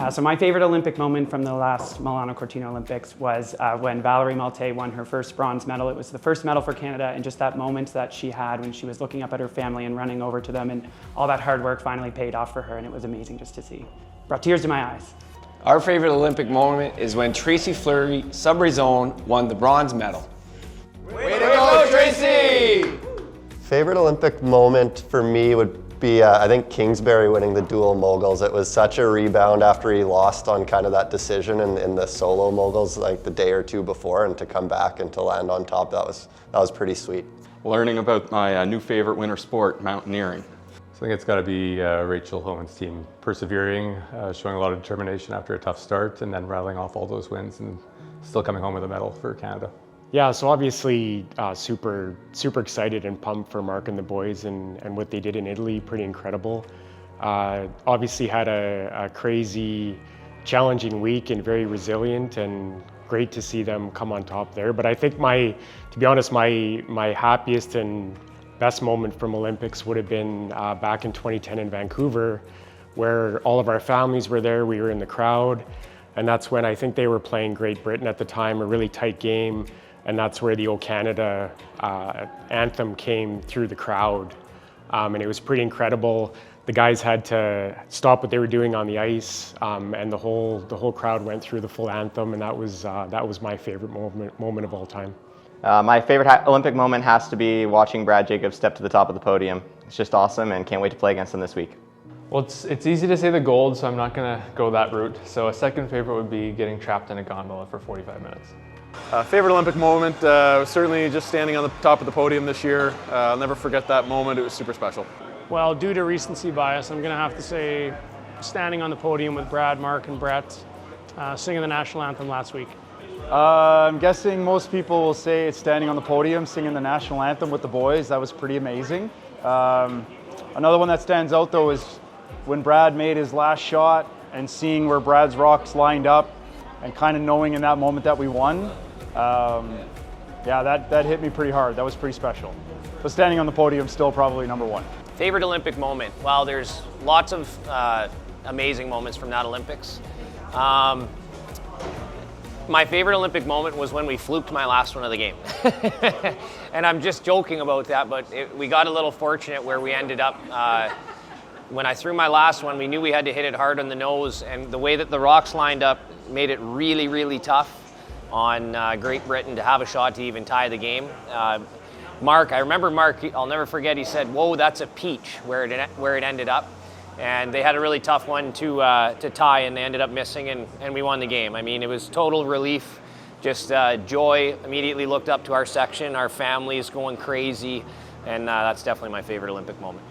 So my favorite Olympic moment from the last Milano Cortina Olympics was when Valerie Malte won her first bronze medal. It was the first medal for Canada, and just that moment that she had when she was looking up at her family and running over to them, and all that hard work finally paid off for her, and it was amazing just to see. Brought tears to my eyes. Our favorite Olympic moment is when Tracy Fleury, Sudbury Zone, won the bronze medal. Way to go, Tracy! Favorite Olympic moment for me would be, I think, Kingsbury winning the dual moguls. It was such a rebound after he lost on kind of that decision in the solo moguls like the day or two before, and to come back and to land on top, that was pretty sweet. Learning about my new favorite winter sport, mountaineering. So I think it's got to be Rachel Homan's team persevering, showing a lot of determination after a tough start, and then rattling off all those wins and still coming home with a medal for Canada. Yeah, so obviously super excited and pumped for Mark and the boys and what they did in Italy, pretty incredible. Obviously had a crazy, challenging week and very resilient, and great to see them come on top there. But I think to be honest, my happiest and best moment from Olympics would have been back in 2010 in Vancouver, where all of our families were there, we were in the crowd, and that's when I think they were playing Great Britain at the time, a really tight game. And that's where the O Canada anthem came through the crowd. And it was pretty incredible. The guys had to stop what they were doing on the ice, and the whole crowd went through the full anthem, and that was my favorite moment of all time. My favorite Olympic moment has to be watching Brad Jacobs step to the top of the podium. It's just awesome, and can't wait to play against him this week. Well, it's easy to say the gold, so I'm not going to go that route. So a second favorite would be getting trapped in a gondola for 45 minutes. Favorite Olympic moment was certainly just standing on the top of the podium this year. I'll never forget that moment. It was super special. Well, due to recency bias, I'm going to have to say standing on the podium with Brad, Mark, and Brett singing the national anthem last week. I'm guessing most people will say it's standing on the podium singing the national anthem with the boys. That was pretty amazing. Another one that stands out though is when Brad made his last shot and seeing where Brad's rocks lined up and kind of knowing in that moment that we won. Yeah, that hit me pretty hard. That was pretty special. But standing on the podium still probably number one. Favorite Olympic moment? Well, there's lots of amazing moments from that Olympics. My favorite Olympic moment was when we fluked my last one of the game. And I'm just joking about that, but we got a little fortunate where we ended up, when I threw my last one, we knew we had to hit it hard on the nose, and the way that the rocks lined up made it really, really tough on Great Britain to have a shot to even tie the game. Mark, I remember Mark, I'll never forget, he said, "Whoa, that's a peach," where it ended up. And they had a really tough one to tie, and they ended up missing, and we won the game. I mean, it was total relief, just joy. Immediately looked up to our section, our families going crazy, and that's definitely my favorite Olympic moment.